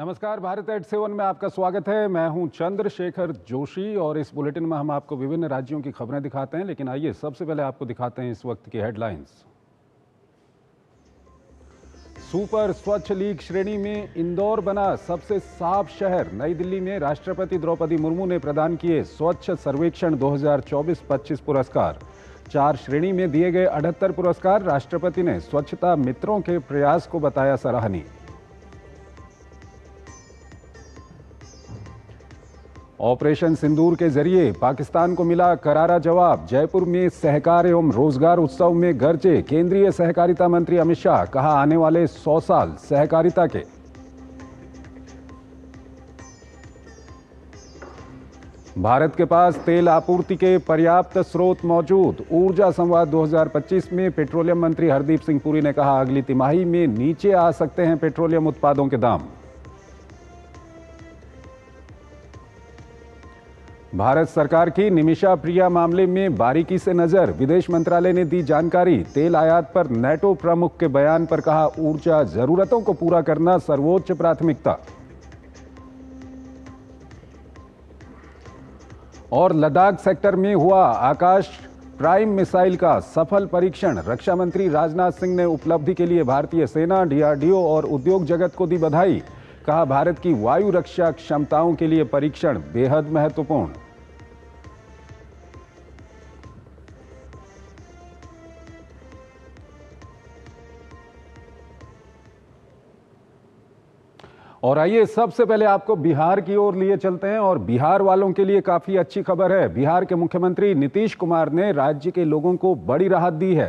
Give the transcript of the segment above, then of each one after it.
नमस्कार, भारत एट 7 में आपका स्वागत है। मैं हूं चंद्रशेखर जोशी और इस बुलेटिन में हम आपको विभिन्न राज्यों की खबरें दिखाते हैं। लेकिन आइए सबसे पहले आपको दिखाते हैं इस वक्त की हेडलाइंस। सुपर स्वच्छ लीग श्रेणी में इंदौर बना सबसे साफ शहर। नई दिल्ली में राष्ट्रपति द्रौपदी मुर्मू ने प्रदान किए स्वच्छ सर्वेक्षण 2024-25 पुरस्कार। 4 श्रेणी में दिए गए 78 पुरस्कार। राष्ट्रपति ने स्वच्छता मित्रों के प्रयास को बताया सराहनीय। ऑपरेशन सिंदूर के जरिए पाकिस्तान को मिला करारा जवाब। जयपुर में सहकार एवं रोजगार उत्सव में गरजे केंद्रीय सहकारिता मंत्री अमित शाह। कहा, आने वाले 100 साल सहकारिता के। भारत के पास तेल आपूर्ति के पर्याप्त स्रोत मौजूद। ऊर्जा संवाद 2025 में पेट्रोलियम मंत्री हरदीप सिंह पुरी ने कहा, अगली तिमाही में नीचे आ सकते हैं पेट्रोलियम उत्पादों के दाम। भारत सरकार की निमिषा प्रिया मामले में बारीकी से नजर। विदेश मंत्रालय ने दी जानकारी। तेल आयात पर नेटो प्रमुख के बयान पर कहा, ऊर्जा जरूरतों को पूरा करना सर्वोच्च प्राथमिकता। और लद्दाख सेक्टर में हुआ आकाश प्राइम मिसाइल का सफल परीक्षण। रक्षा मंत्री राजनाथ सिंह ने उपलब्धि के लिए भारतीय सेना, डीआरडीओ और उद्योग जगत को दी बधाई। कहा, भारत की वायु रक्षा क्षमताओं के लिए परीक्षण बेहद महत्वपूर्ण। और आइए सबसे पहले आपको बिहार की ओर लिए चलते हैं और बिहार वालों के लिए काफी अच्छी खबर है। बिहार के मुख्यमंत्री नीतीश कुमार ने राज्य के लोगों को बड़ी राहत दी है।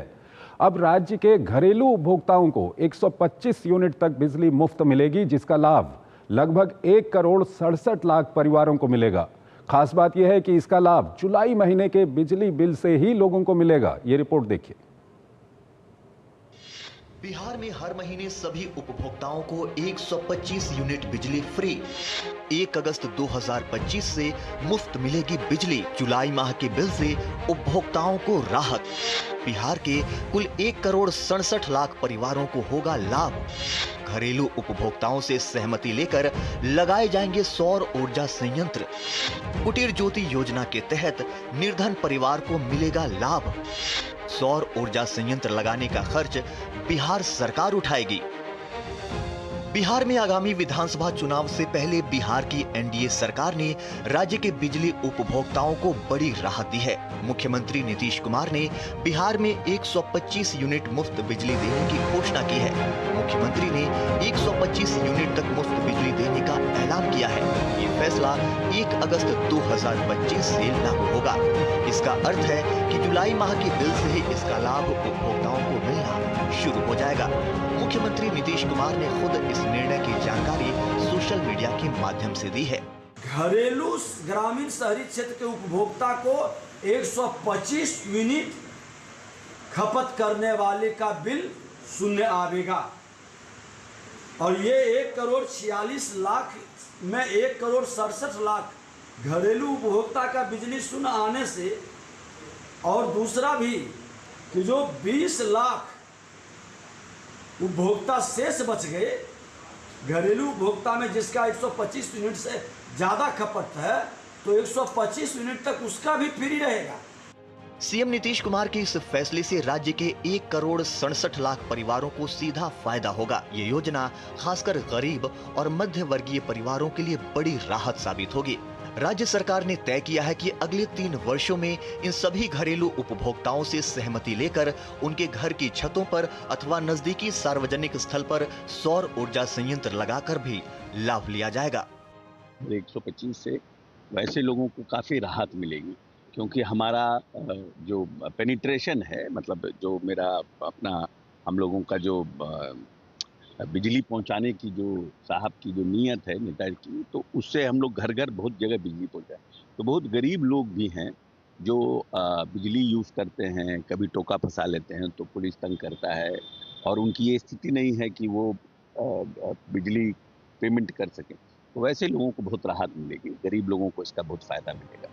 अब राज्य के घरेलू उपभोक्ताओं को 125 यूनिट तक बिजली मुफ्त मिलेगी, जिसका लाभ लगभग 1 करोड़ 67 लाख परिवारों को मिलेगा। खास बात यह है कि इसका लाभ जुलाई महीने के बिजली बिल से ही लोगों को मिलेगा। ये रिपोर्ट देखिए। बिहार में हर महीने सभी उपभोक्ताओं को 125 यूनिट बिजली फ्री। 1 अगस्त 2025 से मुफ्त मिलेगी बिजली। जुलाई माह के बिल से उपभोक्ताओं को राहत। बिहार के कुल 1 करोड़ 67 लाख परिवारों को होगा लाभ। घरेलू उपभोक्ताओं से सहमति लेकर लगाए जाएंगे सौर ऊर्जा संयंत्र। कुटीर ज्योति योजना के तहत निर्धन परिवार को मिलेगा लाभ। सौर ऊर्जा संयंत्र लगाने का खर्च बिहार सरकार उठाएगी। बिहार में आगामी विधानसभा चुनाव से पहले बिहार की एनडीए सरकार ने राज्य के बिजली उपभोक्ताओं को बड़ी राहत दी है। मुख्यमंत्री नीतीश कुमार ने बिहार में 125 यूनिट मुफ्त बिजली देने की घोषणा की है। मुख्यमंत्री ने 125 यूनिट तक मुफ्त बिजली देने का ऐलान किया है। ये फैसला 1 अगस्त 2025 से लागू होगा। इसका अर्थ है कि जुलाई माह के बिल से ही इसका लाभ उपभोक्ताओं को मिलना शुरू हो जाएगा। मुख्यमंत्री नीतीश कुमार ने खुद इस निर्णय की जानकारी सोशल मीडिया के माध्यम से दी है। घरेलू ग्रामीण शहरी क्षेत्र के उपभोक्ता को 125 यूनिट खपत करने वाले का बिल शून्य आवेगा और ये 1 करोड़ 46 लाख में 1 करोड़ 67 लाख घरेलू उपभोक्ता का बिजली शून्य आने से, और दूसरा भी कि जो 20 लाख उपभोक्ता शेष बच गए घरेलू उपभोक्ता में, जिसका 125 यूनिट से ज़्यादा खपत है, तो 125 यूनिट तक उसका भी फ्री रहेगा। सीएम नीतीश कुमार के इस फैसले से राज्य के 1 करोड़ 67 लाख परिवारों को सीधा फायदा होगा। ये योजना खासकर गरीब और मध्य वर्गीय परिवारों के लिए बड़ी राहत साबित होगी। राज्य सरकार ने तय किया है कि अगले 3 वर्षों में इन सभी घरेलू उपभोक्ताओं से सहमति लेकर उनके घर की छतों पर अथवा नजदीकी सार्वजनिक स्थल पर सौर ऊर्जा संयंत्र लगाकर भी लाभ लिया जाएगा। 125 से वैसे लोगों को काफ़ी राहत मिलेगी, क्योंकि हमारा जो पेनिट्रेशन है, मतलब जो मेरा अपना हम लोगों का जो बिजली पहुंचाने की जो साहब की जो नीयत है नेताजी की, तो उससे हम लोग घर घर बहुत जगह बिजली पहुंचाए। तो बहुत गरीब लोग भी हैं जो बिजली यूज़ करते हैं, कभी टोका फंसा लेते हैं तो पुलिस तंग करता है और उनकी ये स्थिति नहीं है कि वो बिजली पेमेंट कर सकें। तो वैसे लोगों को बहुत राहत मिलेगी, गरीब लोगों को इसका बहुत फ़ायदा मिलेगा।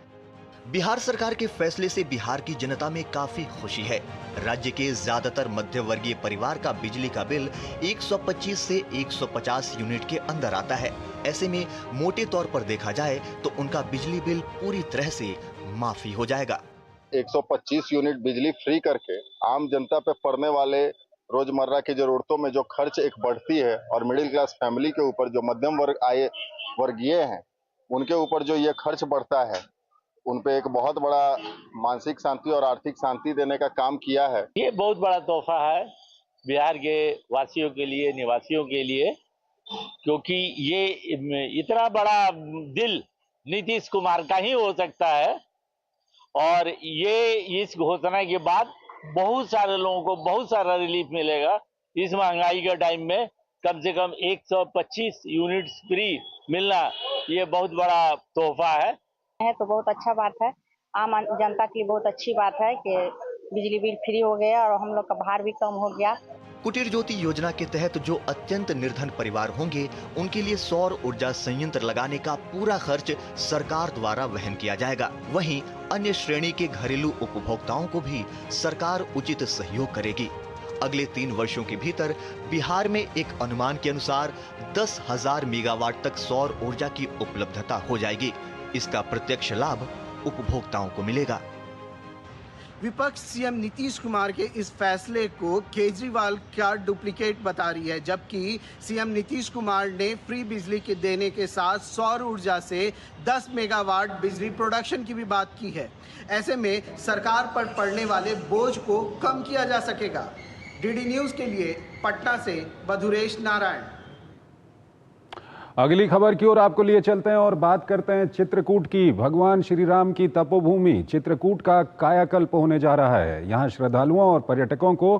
बिहार सरकार के फैसले से बिहार की जनता में काफी खुशी है। राज्य के ज्यादातर मध्य वर्गीय परिवार का बिजली का बिल 125 से 150 यूनिट के अंदर आता है। ऐसे में मोटे तौर पर देखा जाए तो उनका बिजली बिल पूरी तरह से माफी हो जाएगा। 125 यूनिट बिजली फ्री करके आम जनता पे पड़ने वाले रोजमर्रा की जरूरतों में जो खर्च एक बढ़ती है और मिडिल क्लास फैमिली के ऊपर जो मध्यम वर्ग आय वर्गीय हैं उनके ऊपर जो ये खर्च बढ़ता है उन पे एक बहुत बड़ा मानसिक शांति और आर्थिक शांति देने का काम किया है। ये बहुत बड़ा तोहफा है बिहार के वासियों के लिए, निवासियों के लिए, क्योंकि ये इतना बड़ा दिल नीतीश कुमार का ही हो सकता है। और ये इस घोषणा के बाद बहुत सारे लोगों को बहुत सारा रिलीफ मिलेगा। इस महंगाई के टाइम में कम से कम 125 यूनिट्स फ्री मिलना ये बहुत बड़ा तोहफा है तो बहुत अच्छा बात है। आम जनता के लिए बहुत अच्छी बात है कि बिजली बिल फ्री हो गया और हम लोग का भार भी कम हो गया। कुटीर ज्योति योजना के तहत जो अत्यंत निर्धन परिवार होंगे उनके लिए सौर ऊर्जा संयंत्र लगाने का पूरा खर्च सरकार द्वारा वहन किया जाएगा। वहीं अन्य श्रेणी के घरेलू उपभोक्ताओं को भी सरकार उचित सहयोग करेगी। अगले 3 वर्षों के भीतर बिहार में एक अनुमान के अनुसार 10,000 मेगावाट तक सौर ऊर्जा की उपलब्धता हो जाएगी। इसका प्रत्यक्ष लाभ उपभोक्ताओं को मिलेगा। विपक्ष सीएम नीतीश कुमार के इस फैसले को केजरीवाल का डुप्लीकेट बता रही है, जबकि सीएम नीतीश कुमार ने फ्री बिजली के देने के साथ सौर ऊर्जा से 10 मेगावाट बिजली प्रोडक्शन की भी बात की है। ऐसे में सरकार पर पड़ने वाले बोझ को कम किया जा सकेगा। डीडी न्यूज़ के लिए पटना से मधुरेश नारायण। अगली खबर की ओर आपको लिए चलते हैं और बात करते हैं चित्रकूट की। भगवान श्री राम की तपोभूमि चित्रकूट का कायाकल्प होने जा रहा है। यहाँ श्रद्धालुओं और पर्यटकों को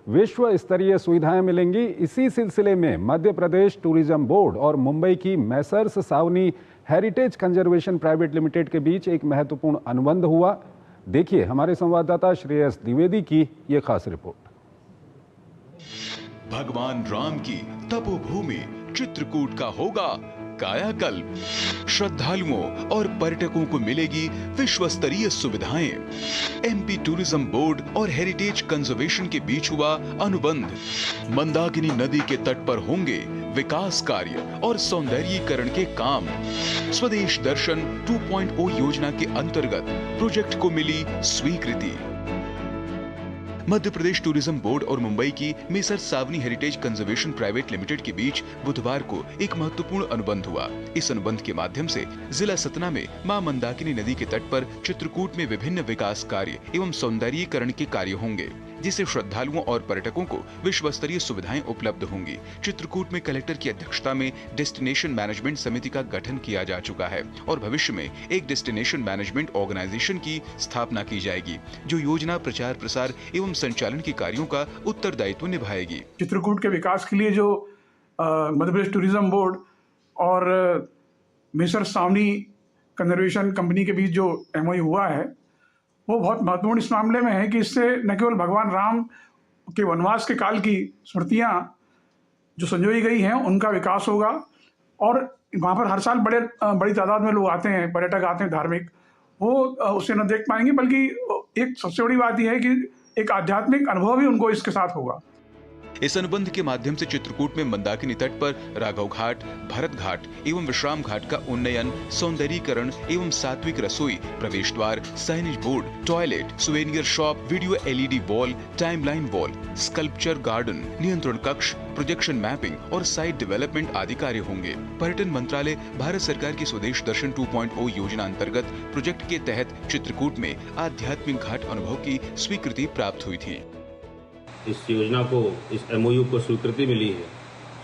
विश्व स्तरीय सुविधाएं मिलेंगी। इसी सिलसिले में मध्य प्रदेश टूरिज्म बोर्ड और मुंबई की मैसर्स सावनी हेरिटेज कंजर्वेशन प्राइवेट लिमिटेड के बीच एक महत्वपूर्ण अनुबंध हुआ। देखिए हमारे संवाददाता श्रेयस द्विवेदी की ये खास रिपोर्ट। भगवान राम की तपोभूमि चित्रकूट का होगा कायाकल्प। श्रद्धालुओं और पर्यटकों को मिलेगी विश्व स्तरीय सुविधाएं। एमपी टूरिज्म बोर्ड और हेरिटेज कंजर्वेशन के बीच हुआ अनुबंध। मंदाकिनी नदी के तट पर होंगे विकास कार्य और सौंदर्यीकरण के काम। स्वदेश दर्शन 2.0 योजना के अंतर्गत प्रोजेक्ट को मिली स्वीकृति। मध्य प्रदेश टूरिज्म बोर्ड और मुंबई की मेसर्स सावनी हेरिटेज कंजर्वेशन प्राइवेट लिमिटेड के बीच बुधवार को एक महत्वपूर्ण अनुबंध हुआ। इस अनुबंध के माध्यम से जिला सतना में मां मंदाकिनी नदी के तट पर चित्रकूट में विभिन्न विकास कार्य एवं सौंदर्यीकरण के कार्य होंगे, जिससे श्रद्धालुओं और पर्यटकों को विश्व स्तरीय सुविधाएं उपलब्ध होंगी। चित्रकूट में कलेक्टर की अध्यक्षता में डेस्टिनेशन मैनेजमेंट समिति का गठन किया जा चुका है और भविष्य में एक डेस्टिनेशन मैनेजमेंट ऑर्गेनाइजेशन की स्थापना की जाएगी, जो योजना प्रचार प्रसार एवं संचालन के कार्यों का उत्तरदायित्व निभाएगी। चित्रकूट के विकास के लिए जो मध्य प्रदेश टूरिज्म बोर्ड और मेसर्स सावनी कंजर्वेशन कंपनी के बीच जो एमओयू हुआ है वो बहुत महत्वपूर्ण इस मामले में है कि इससे न केवल भगवान राम के वनवास के काल की स्मृतियाँ जो संजोई गई हैं उनका विकास होगा और वहाँ पर हर साल बड़ी तादाद में लोग आते हैं, पर्यटक आते हैं धार्मिक, वो उसे न देख पाएंगे, बल्कि एक सबसे बड़ी बात यह है कि एक आध्यात्मिक अनुभव भी उनको इसके साथ होगा। इस अनुबंध के माध्यम से चित्रकूट में मंदाकिनी तट पर राघव घाट, भरत घाट एवं विश्राम घाट का उन्नयन, सौंदर्यीकरण एवं सात्विक रसोई, प्रवेश द्वार, signage board, toilet, souvenir shop, video LED wall, timeline wall, sculpture garden, नियंत्रण कक्ष, प्रोजेक्शन मैपिंग और साइट डेवलपमेंट आदि कार्य होंगे। पर्यटन मंत्रालय भारत सरकार की स्वदेश दर्शन 2.0 योजना अंतर्गत प्रोजेक्ट के तहत चित्रकूट में आध्यात्मिक घाट अनुभव की स्वीकृति प्राप्त हुई थी। इस योजना को, इस MOU को स्वीकृति मिली है।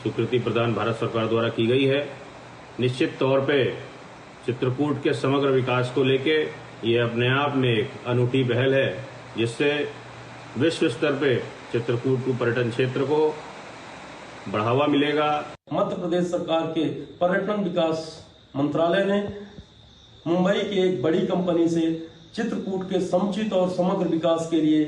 स्वीकृति प्रदान भारत सरकार द्वारा की गई है। निश्चित तौर पे चित्रकूट के समग्र विकास को लेके ये अपने आप में एक अनूठी पहल है, जिससे विश्व स्तर पे चित्रकूट को पर्यटन क्षेत्र को बढ़ावा मिलेगा। मध्य प्रदेश सरकार के पर्यटन विकास मंत्रालय ने मुंबई की एक बड़ी कंपनी से चित्रकूट के समुचित और समग्र विकास के लिए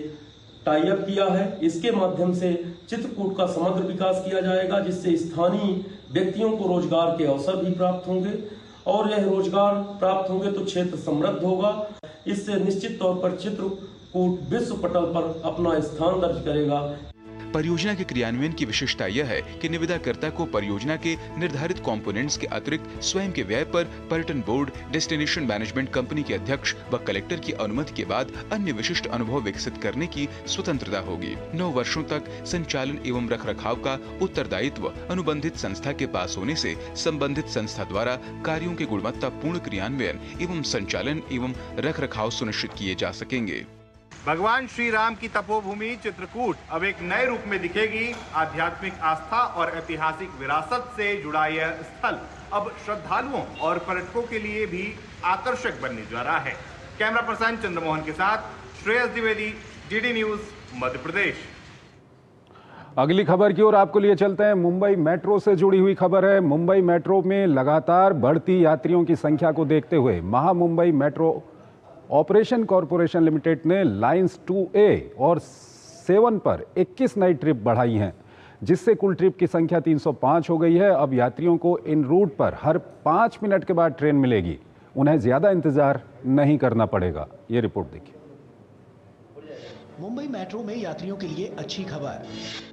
टाई अप किया है। इसके माध्यम से चित्रकूट का समग्र विकास किया जाएगा, जिससे स्थानीय व्यक्तियों को रोजगार के अवसर भी प्राप्त होंगे और यह रोजगार प्राप्त होंगे तो क्षेत्र समृद्ध होगा। इससे निश्चित तौर पर चित्रकूट विश्व पटल पर अपना स्थान दर्ज करेगा। परियोजना के क्रियान्वयन की विशेषता यह है कि निविदाकर्ता को परियोजना के निर्धारित कंपोनेंट्स के अतिरिक्त स्वयं के व्यय पर पर्यटन बोर्ड, डेस्टिनेशन मैनेजमेंट कंपनी के अध्यक्ष व कलेक्टर की अनुमति के बाद अन्य विशिष्ट अनुभव विकसित करने की स्वतंत्रता होगी। 9 वर्षों तक संचालन एवं रखरखाव का उत्तरदायित्व अनुबंधित संस्था के पास होने से संबंधित संस्था द्वारा कार्यों के गुणवत्तापूर्ण क्रियान्वयन एवं संचालन एवं रखरखाव सुनिश्चित किए जा सकेंगे। भगवान श्री राम की तपोभूमि चित्रकूट अब एक नए रूप में दिखेगी। आध्यात्मिक आस्था और ऐतिहासिक विरासत से जुड़ा यह स्थल अब श्रद्धालुओं और पर्यटकों के लिए भी आकर्षक बनने जा रहा है। कैमरा पर्सन चंद्रमोहन के साथ श्रेयस द्विवेदी, डीडी न्यूज, मध्य प्रदेश। अगली खबर की ओर आपको लिए चलते हैं। मुंबई मेट्रो से जुड़ी हुई खबर है। मुंबई मेट्रो में लगातार बढ़ती यात्रियों की संख्या को देखते हुए Maha Mumbai metro operation corporation limited ने लाइंस 2A और 7 पर 21 नई ट्रिप बढ़ाई हैं, जिससे कुल ट्रिप की संख्या 305 हो गई है। अब यात्रियों को इन रूट पर हर 5 मिनट के बाद ट्रेन मिलेगी। उन्हें ज्यादा इंतजार नहीं करना पड़ेगा। ये रिपोर्ट देखिए। मुंबई मेट्रो में यात्रियों के लिए अच्छी खबर।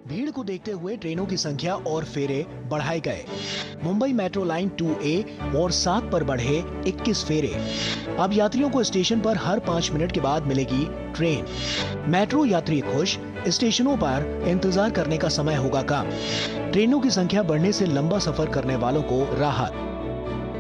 भीड़ को देखते हुए ट्रेनों की संख्या और फेरे बढ़ाए गए। मुंबई मेट्रो लाइन 2A और 7 पर बढ़े 21 फेरे। अब यात्रियों को स्टेशन पर हर 5 मिनट के बाद मिलेगी ट्रेन। मेट्रो यात्री खुश, स्टेशनों पर इंतजार करने का समय होगा कम। ट्रेनों की संख्या बढ़ने से लंबा सफर करने वालों को राहत।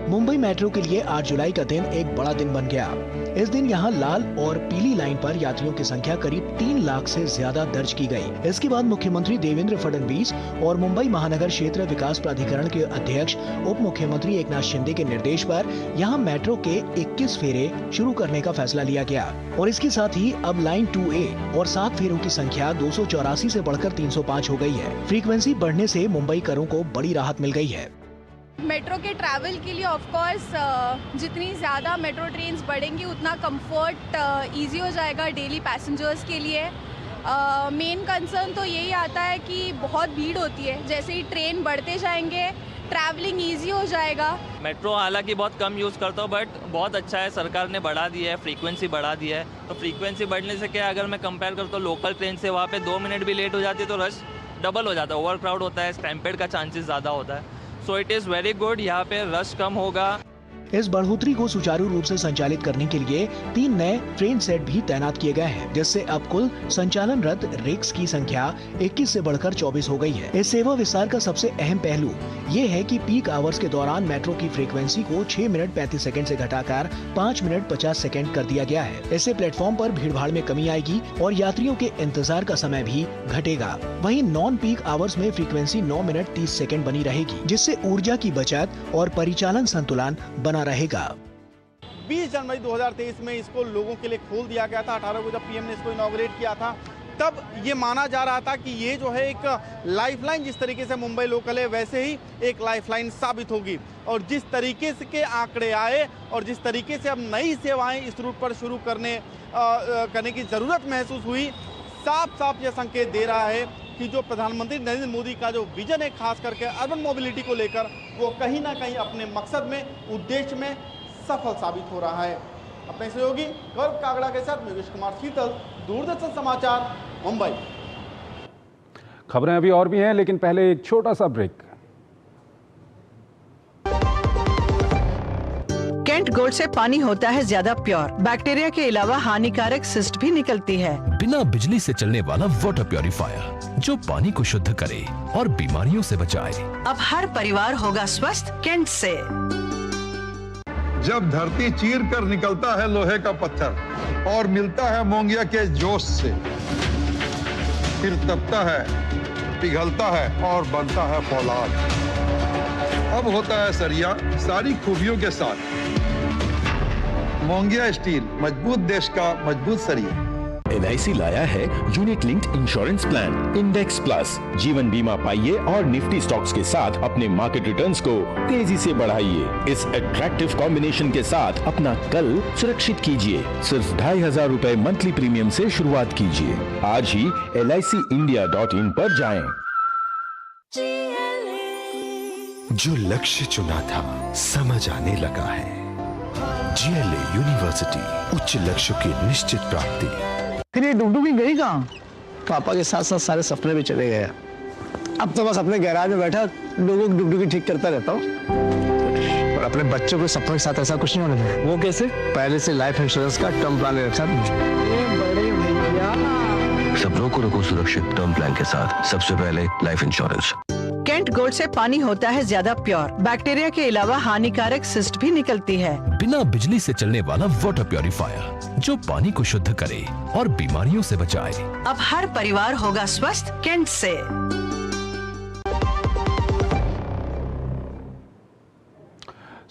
मुंबई मेट्रो के लिए 8 जुलाई का दिन एक बड़ा दिन बन गया। इस दिन यहां लाल और पीली लाइन पर यात्रियों की संख्या करीब 3 लाख से ज्यादा दर्ज की गई। इसके बाद मुख्यमंत्री देवेंद्र फडणवीस और मुंबई महानगर क्षेत्र विकास प्राधिकरण के अध्यक्ष उप मुख्यमंत्री एकनाथ शिंदे के निर्देश पर यहां मेट्रो के 21 फेरे शुरू करने का फैसला लिया गया और इसके साथ ही अब लाइन 2A और 7 फेरों की संख्या 284 से बढ़कर 305 हो गई है। फ्रीक्वेंसी बढ़ने से मुंबईकरों को बड़ी राहत मिल गई है। मेट्रो के ट्रैवल के लिए ऑफ कोर्स जितनी ज़्यादा मेट्रो ट्रेन्स बढ़ेंगी उतना कंफर्ट इजी हो जाएगा डेली पैसेंजर्स के लिए। मेन कंसर्न तो यही आता है कि बहुत भीड़ होती है। जैसे ही ट्रेन बढ़ते जाएंगे ट्रैवलिंग इजी हो जाएगा। मेट्रो हालांकि बहुत कम यूज़ करता हूँ बट बहुत अच्छा है, सरकार ने बढ़ा दिया है, फ्रीक्वेंसी बढ़ा दिया है। तो फ्रीक्वेंसी बढ़ने से क्या, अगर मैं कंपेयर करता हूँ लोकल ट्रेन से, वहाँ पे 2 मिनट भी लेट हो जाती है तो रश डबल हो जाता है, ओवर क्राउड होता है, स्टैम्पेड का चांसेस ज़्यादा होता है। So it is very good, यहाँ पे रश कम होगा। इस बढ़ोतरी को सुचारू रूप से संचालित करने के लिए 3 नए ट्रेन सेट भी तैनात किए गए हैं, जिससे अब कुल संचालनरत रेक्स की संख्या 21 से बढ़कर 24 हो गई है। इस सेवा विस्तार का सबसे अहम पहलू ये है कि पीक आवर्स के दौरान मेट्रो की फ्रीक्वेंसी को 6 मिनट 35 सेकंड से घटाकर 5 मिनट 50 सेकंड कर दिया गया है। इससे प्लेटफॉर्म पर भीड़भाड़ में कमी आएगी और यात्रियों के इंतजार का समय भी घटेगा। वहीं नॉन पीक आवर्स में फ्रीक्वेंसी 9 मिनट 30 सेकंड बनी रहेगी, जिससे ऊर्जा की बचत और परिचालन संतुलन बना रहेगा। 20 जनवरी 2023 में इसको लोगों के लिए खोल दिया गया था। 18 को जब पीएम ने इसको इनॉग्रेट किया था तब ये माना जा रहा था कि ये जो है एक लाइफलाइन, जिस तरीके से मुंबई लोकल है वैसे ही एक लाइफलाइन साबित होगी। और जिस तरीके से के आंकड़े आए और जिस तरीके से अब नई सेवाएं इस रूट पर शुरू करने की ज़रूरत महसूस हुई, साफ साफ यह संकेत दे रहा है कि जो प्रधानमंत्री नरेंद्र मोदी का जो विजन है खास करके अर्बन मोबिलिटी को लेकर, वो कहीं ना कहीं अपने मकसद में, उद्देश्य में सफल साबित हो रहा है। अपने सहयोगी गौरव कागड़ा के साथ योगेश कुमार शीतल, दूरदर्शन समाचार, मुंबई। खबरें अभी और भी हैं, लेकिन पहले एक छोटा सा ब्रेक। कैंट गोल्ड से पानी होता है ज्यादा प्योर। बैक्टीरिया के अलावा हानिकारक सिस्ट भी निकलती है। बिना बिजली से चलने वाला वाटर प्योरीफायर जो पानी को शुद्ध करे और बीमारियों से बचाए। अब हर परिवार होगा स्वस्थ कैंट से। जब धरती चीर कर निकलता है लोहे का पत्थर और मिलता है मोंगिया के जोश से, फिर तपता है, पिघलता है और बनता है फौलाद। अब होता है सरिया सारी खूबियों के साथ। मोंगिया स्टील, मजबूत देश का मजबूत सरिया। LIC लाया है unit linked insurance plan index plus. जीवन बीमा पाइए और निफ्टी स्टॉक्स के साथ अपने मार्केट रिटर्न्स को तेजी से बढ़ाइए। इस अट्रैक्टिव कॉम्बिनेशन के साथ अपना कल सुरक्षित कीजिए। सिर्फ 2500 रुपए मंथली प्रीमियम से शुरुआत कीजिए। आज ही LICindia.in पर जाएं। जो लक्ष्य चुना था समझ आने लगा है। GLA यूनिवर्सिटी, उच्च लक्ष्यों की निश्चित प्राप्ति। फिर ये डुगडुगी गई कहाँ? पापा के साथ साथ सारे सपने भी चले गए। अब तो बस अपने गैराज में बैठा लोगों की डुगडुगी ठीक करता रहता हूँ। और अपने बच्चों के सपनों के साथ ऐसा कुछ नहीं होने देना। वो कैसे? पहले से लाइफ इंश्योरेंस का टर्म प्लान ले रखा है। बड़े भैया, सपनों को रखो सुरक्षित टर्म प्लान के साथ। सबसे पहले लाइफ इंश्योरेंस। कैंट गोल्ड से पानी होता है ज्यादा प्योर। बैक्टीरिया के अलावा हानिकारक सिस्ट भी निकलती है। बिना बिजली से चलने वाला वाटर प्योरीफायर जो पानी को शुद्ध करे और बीमारियों से बचाए। अब हर परिवार होगा स्वस्थ कैंट से।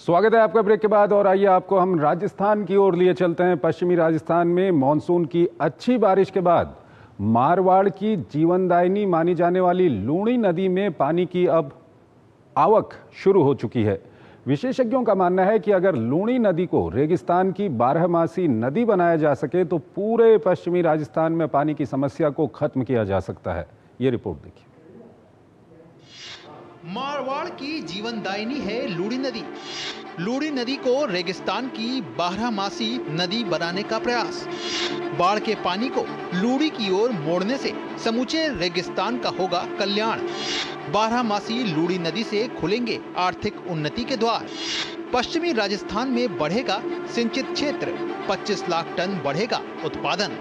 स्वागत है आपका ब्रेक के बाद और आइए आपको हम राजस्थान की ओर लिए चलते हैं। पश्चिमी राजस्थान में मॉनसून की अच्छी बारिश के बाद मारवाड़ की जीवनदायिनी मानी जाने वाली लूणी नदी में पानी की अब आवक शुरू हो चुकी है। विशेषज्ञों का मानना है कि अगर लूणी नदी को रेगिस्तान की 12मासी नदी बनाया जा सके तो पूरे पश्चिमी राजस्थान में पानी की समस्या को खत्म किया जा सकता है। ये रिपोर्ट देखिए। मारवाड़ की जीवनदायिनी है लूणी नदी। लूणी नदी को रेगिस्तान की 12मासी नदी बनाने का प्रयास। बाढ़ के पानी को लूणी की ओर मोड़ने से समूचे रेगिस्तान का होगा कल्याण। 12मासी लूणी नदी से खुलेंगे आर्थिक उन्नति के द्वार। पश्चिमी राजस्थान में बढ़ेगा सिंचित क्षेत्र, 25 लाख टन बढ़ेगा उत्पादन।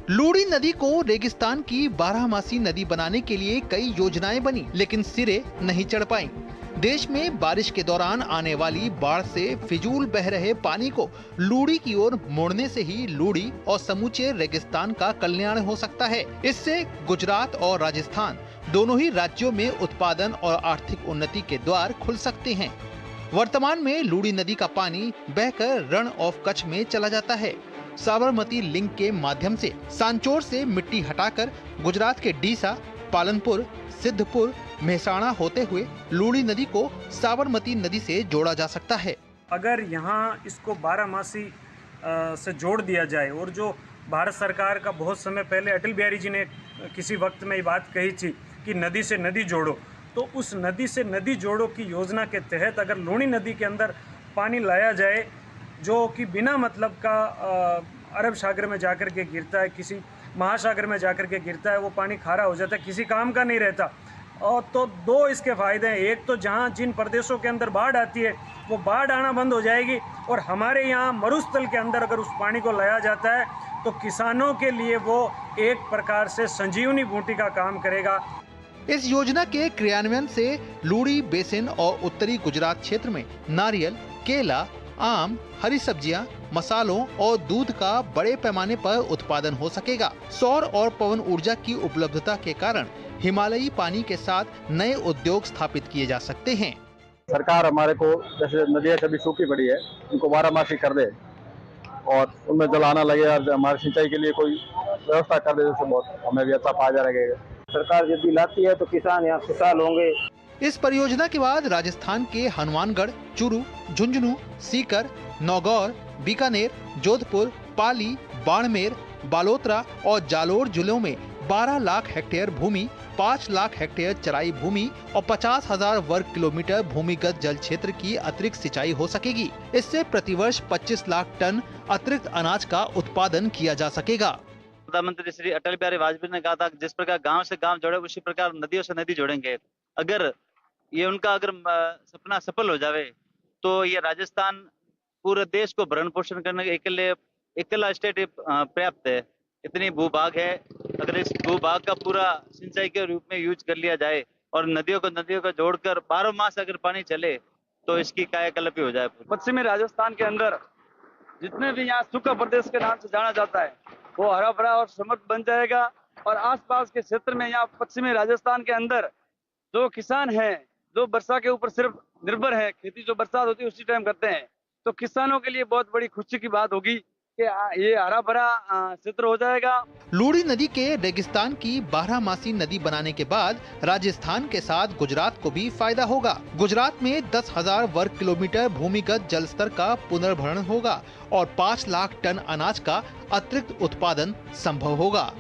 लूणी नदी को रेगिस्तान की 12मासी नदी बनाने के लिए कई योजनाएं बनी, लेकिन सिरे नहीं चढ़ पाई। देश में बारिश के दौरान आने वाली बाढ़ से फिजूल बह रहे पानी को लूणी की ओर मोड़ने से ही लूणी और समूचे रेगिस्तान का कल्याण हो सकता है। इससे गुजरात और राजस्थान दोनों ही राज्यों में उत्पादन और आर्थिक उन्नति के द्वार खुल सकते हैं। वर्तमान में लूणी नदी का पानी बहकर रण ऑफ कच्छ में चला जाता है। साबरमती लिंक के माध्यम से सांचौर से मिट्टी हटाकर गुजरात के डीसा, पालनपुर, सिद्धपुर, मेहसाणा होते हुए लूणी नदी को साबरमती नदी से जोड़ा जा सकता है। अगर यहाँ इसको 12मासी से जोड़ दिया जाए और जो भारत सरकार का बहुत समय पहले अटल बिहारी जी ने किसी वक्त में ये बात कही थी कि नदी से नदी जोड़ो, तो उस नदी से नदी जोड़ो की योजना के तहत अगर लूणी नदी के अंदर पानी लाया जाए जो कि बिना मतलब का अरब सागर में जाकर के गिरता है, किसी महासागर में जाकर के गिरता है, वो पानी खारा हो जाता है, किसी काम का नहीं रहता। और तो दो इसके फ़ायदे हैं। एक तो जहाँ जिन प्रदेशों के अंदर बाढ़ आती है वो बाढ़ आना बंद हो जाएगी, और हमारे यहाँ मरुस्थल के अंदर अगर उस पानी को लाया जाता है तो किसानों के लिए वो एक प्रकार से संजीवनी बूटी का काम करेगा। इस योजना के क्रियान्वयन से लूणी बेसिन और उत्तरी गुजरात क्षेत्र में नारियल, केला, आम, हरी सब्जियां, मसालों और दूध का बड़े पैमाने पर उत्पादन हो सकेगा। सौर और पवन ऊर्जा की उपलब्धता के कारण हिमालयी पानी के साथ नए उद्योग स्थापित किए जा सकते हैं। सरकार हमारे को, जैसे नदियाँ कभी सूखी पड़ी है, उनको 12मासी कर दे और उनमें जल आना लगे और हमारी सिंचाई के लिए कोई व्यवस्था कर दे, जैसे बहुत हमें भी अच्छा फायदा लगेगा। सरकार यदि लाती है तो किसान यहाँ खुशहाल होंगे। इस परियोजना के बाद राजस्थान के हनुमानगढ़, चूरू, झुंझुनू, सीकर, नौगौर, बीकानेर, जोधपुर, पाली, बाड़मेर, बालोतरा और जालोर जिलों में 12 लाख हेक्टेयर भूमि, 5 लाख हेक्टेयर चराई भूमि और 50,000 वर्ग किलोमीटर भूमिगत जल क्षेत्र की अतिरिक्त सिंचाई हो सकेगी। इससे प्रतिवर्ष 25 लाख टन अतिरिक्त अनाज का उत्पादन किया जा सकेगा। प्रधानमंत्री श्री अटल बिहारी वाजपेयी ने कहा था जिस प्रकार गांव से गांव जोड़े उसी प्रकार नदियों से नदी जोड़ेंगे। अगर ये उनका सपना सफल हो जावे तो ये राजस्थान पूरे देश को भरण पोषण करने के अकेला स्टेट पर्याप्त है। इतनी भूभाग है, अगर इस भूभाग का पूरा सिंचाई के रूप में यूज कर लिया जाए और नदियों को जोड़कर 12 मास अगर पानी चले तो इसकी कायाकल्प ही हो जाए। पश्चिमी राजस्थान के अंदर जितने भी यहाँ सूखा प्रदेश के नाम से जाना जाता है वो हरा भरा और समृद्ध बन जाएगा। और आसपास के क्षेत्र में यहाँ पश्चिमी राजस्थान के अंदर जो किसान हैं, जो वर्षा के ऊपर सिर्फ निर्भर है, खेती जो बरसात होती है उसी टाइम करते हैं, तो किसानों के लिए बहुत बड़ी खुशी की बात होगी कि ये हरा भरा क्षेत्र हो जाएगा। लूणी नदी के रेगिस्तान की 12मासी नदी बनाने के बाद राजस्थान के साथ गुजरात को भी फायदा होगा। गुजरात में 10,000 वर्ग किलोमीटर भूमिगत जल स्तर का पुनर्भरण होगा और 5 लाख टन अनाज का अतिरिक्त उत्पादन संभव होगा।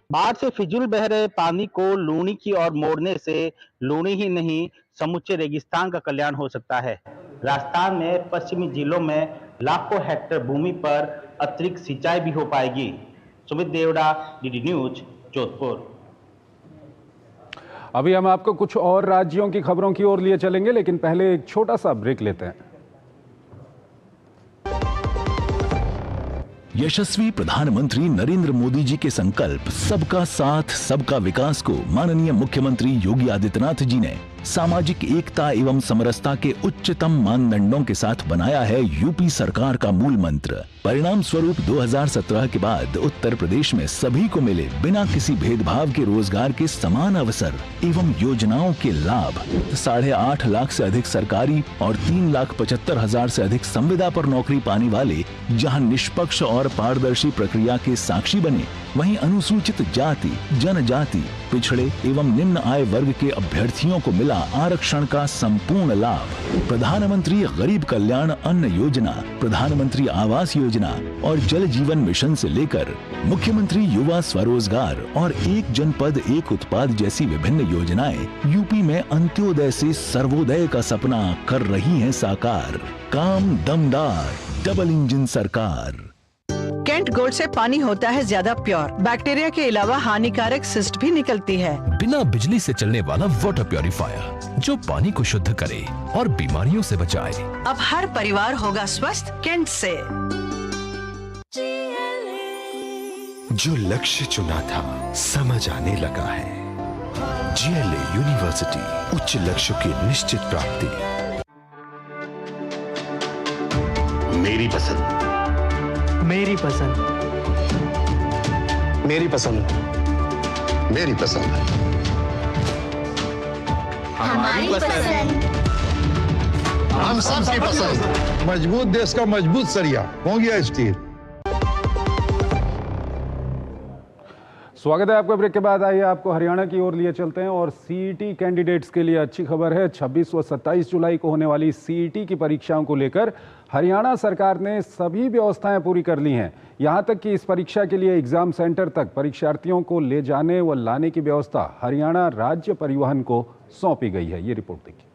बाढ़ से फिजूल बह रहे पानी को लूणी की ओर मोड़ने से लूणी ही नहीं समूचे रेगिस्तान का कल्याण हो सकता है। राजस्थान में पश्चिमी जिलों में लाखों हेक्टेयर भूमि पर अतिरिक्त सिंचाई भी हो पाएगी। Sumit Deora, DD News, Jodhpur. अभी हम आपको कुछ और राज्यों की खबरों की ओर लिए चलेंगे, लेकिन पहले एक छोटा सा ब्रेक लेते हैं। यशस्वी प्रधानमंत्री नरेंद्र मोदी जी के संकल्प सबका साथ सबका विकास को माननीय मुख्यमंत्री योगी आदित्यनाथ जी ने सामाजिक एकता एवं समरसता के उच्चतम मानदंडों के साथ बनाया है यूपी सरकार का मूल मंत्र। परिणाम स्वरूप 2017 के बाद उत्तर प्रदेश में सभी को मिले बिना किसी भेदभाव के रोजगार के समान अवसर एवं योजनाओं के लाभ। 8.5 लाख से अधिक सरकारी और 3,75,000 से अधिक संविदा पर नौकरी पाने वाले जहां निष्पक्ष और पारदर्शी प्रक्रिया के साक्षी बने, वहीं अनुसूचित जाति, जनजाति, पिछड़े एवं निम्न आय वर्ग के अभ्यर्थियों को मिला आरक्षण का संपूर्ण लाभ। प्रधानमंत्री गरीब कल्याण अन्न योजना, प्रधानमंत्री आवास योजना और जल जीवन मिशन से लेकर मुख्यमंत्री युवा स्वरोजगार और एक जनपद एक उत्पाद जैसी विभिन्न योजनाएं यूपी में अंत्योदय से सर्वोदय का सपना कर रही हैं साकार। काम दमदार, डबल इंजन सरकार। कैंट गोल्ड से पानी होता है ज्यादा प्योर। बैक्टीरिया के अलावा हानिकारक सिस्ट भी निकलती है। बिना बिजली से चलने वाला वाटर प्योरीफायर जो पानी को शुद्ध करे और बीमारियों से बचाए। अब हर परिवार होगा स्वस्थ कैंट से। जो लक्ष्य चुना था समझ आने लगा है। GLA यूनिवर्सिटी, उच्च लक्ष्य की निश्चित प्राप्ति। मेरी पसंद, मेरी पसंद, मेरी पसंद, मेरी पसंद, हमारी पसंद, हम सबकी पसंद। मजबूत देश का मजबूत सरिया मोंगिया स्टील। स्वागत है आपका ब्रेक के बाद। आइए आपको हरियाणा की ओर लिए चलते हैं और सीईटी कैंडिडेट्स के लिए अच्छी खबर है। 26 व 27 जुलाई को होने वाली सीईटी की परीक्षाओं को लेकर हरियाणा सरकार ने सभी व्यवस्थाएं पूरी कर ली हैं। यहां तक कि इस परीक्षा के लिए एग्जाम सेंटर तक परीक्षार्थियों को ले जाने व लाने की व्यवस्था हरियाणा राज्य परिवहन को सौंपी गई है। ये रिपोर्ट देखिए।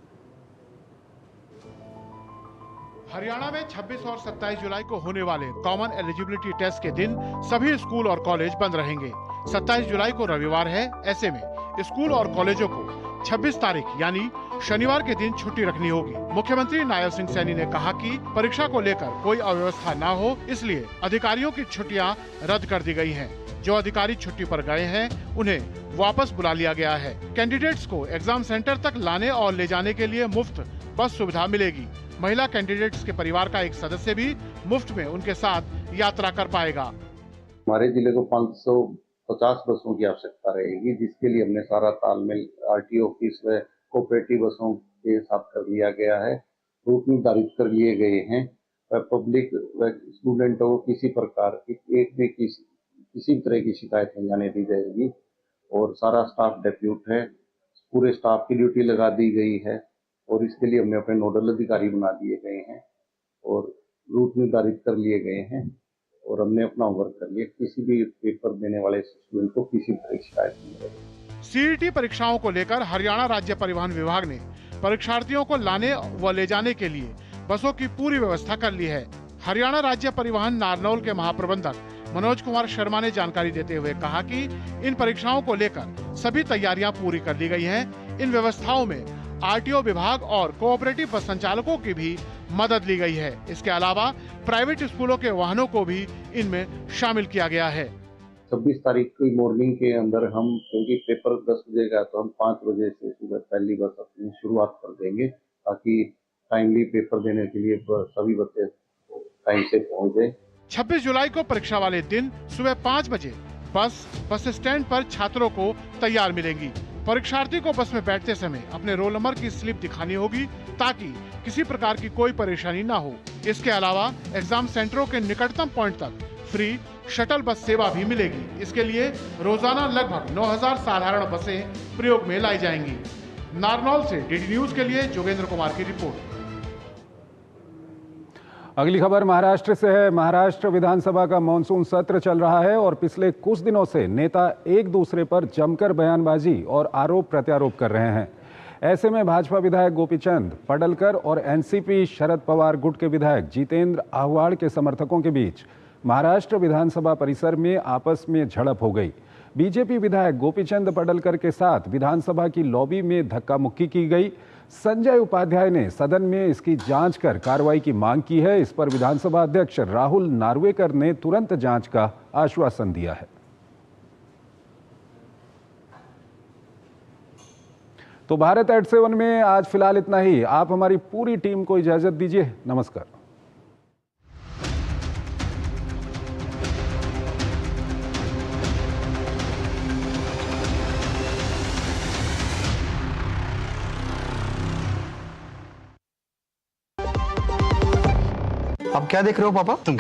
हरियाणा में 26 और 27 जुलाई को होने वाले कॉमन एलिजिबिलिटी टेस्ट के दिन सभी स्कूल और कॉलेज बंद रहेंगे। 27 जुलाई को रविवार है, ऐसे में स्कूल और कॉलेजों को 26 तारीख यानी शनिवार के दिन छुट्टी रखनी होगी। मुख्यमंत्री नायब सिंह सैनी ने कहा कि परीक्षा को लेकर कोई अव्यवस्था न हो, इसलिए अधिकारियों की छुट्टियां रद्द कर दी गई हैं। जो अधिकारी छुट्टी पर गए हैं उन्हें वापस बुला लिया गया है। कैंडिडेट्स को एग्जाम सेंटर तक लाने और ले जाने के लिए मुफ्त बस सुविधा मिलेगी। महिला कैंडिडेट्स के परिवार का एक सदस्य भी मुफ्त में उनके साथ यात्रा कर पाएगा। हमारे जिले को 550 बसों की आवश्यकता रहेगी, जिसके लिए हमने सारा तालमेल RTO ऑफिस व कोऑपरेटिव बसों के साथ कर लिया गया है। रूट निर्धारित कर लिए गए हैं। पब्लिक व स्टूडेंटों को किसी प्रकार की किसी भी तरह की शिकायत नहीं जाने दी जाएगी और सारा स्टाफ डेप्यूट है। पूरे स्टाफ की ड्यूटी लगा दी गई है और इसके लिए हमने अपने नोडल अधिकारी बना दिए गए हैं और रूट निर्धारित कर लिए गए हैं और हमने अपना होमवर्क कर लिया। किसी भी पेपर देने वाले स्टूडेंट को किसी तरह की शिकायत नहीं रहेगी। सीईटी परीक्षाओं को लेकर हरियाणा राज्य परिवहन विभाग ने परीक्षार्थियों को लाने व ले जाने के लिए बसों की पूरी व्यवस्था कर ली है। हरियाणा राज्य परिवहन नारनौल के महाप्रबंधक मनोज कुमार शर्मा ने जानकारी देते हुए कहा कि इन परीक्षाओं को लेकर सभी तैयारियां पूरी कर ली गई हैं। इन व्यवस्थाओं में RTO विभाग और कोऑपरेटिव बस संचालकों की भी मदद ली गई है। इसके अलावा प्राइवेट स्कूलों के वाहनों को भी इनमें शामिल किया गया है। 26 तारीख की मॉर्निंग के अंदर हम, क्योंकि पेपर 10 बजे का, तो हम 5 बजे से सुबह पहली बस अपनी शुरुआत कर देंगे ताकि टाइमली पेपर देने के लिए सभी बच्चे टाइम से पहुँच जाए। 26 जुलाई को परीक्षा वाले दिन सुबह 5 बजे बस स्टैंड पर छात्रों को तैयार मिलेंगी। परीक्षार्थी को बस में बैठते समय अपने रोल नंबर की स्लिप दिखानी होगी ताकि किसी प्रकार की कोई परेशानी ना हो। इसके अलावा एग्जाम सेंटरों के निकटतम पॉइंट तक फ्री शटल बस सेवा भी मिलेगी। इसके लिए रोजाना लगभग 9000 साधारण बसें प्रयोग में लाई जाएंगी। नारनौल से DD न्यूज के लिए जोगेंद्र कुमार की रिपोर्ट। अगली खबर महाराष्ट्र से है। महाराष्ट्र विधानसभा का मॉनसून सत्र चल रहा है और पिछले कुछ दिनों से नेता एक दूसरे पर जमकर बयानबाजी और आरोप प्रत्यारोप कर रहे हैं। ऐसे में भाजपा विधायक गोपीचंद पडलकर और एनसीपी शरद पवार गुट के विधायक जितेंद्र आहवाड़ के समर्थकों के बीच महाराष्ट्र विधानसभा परिसर में आपस में झड़प हो गई। बीजेपी विधायक गोपीचंद पडलकर के साथ विधानसभा की लॉबी में धक्का मुक्की की गई। संजय उपाध्याय ने सदन में इसकी जांच कर कार्रवाई की मांग की है। इस पर विधानसभा अध्यक्ष राहुल नार्वेकर ने तुरंत जांच का आश्वासन दिया है। तो भारत एट 7 में आज फिलहाल इतना ही। आप हमारी पूरी टीम को इजाजत दीजिए। नमस्कार। अब क्या देख रहे हो पापा?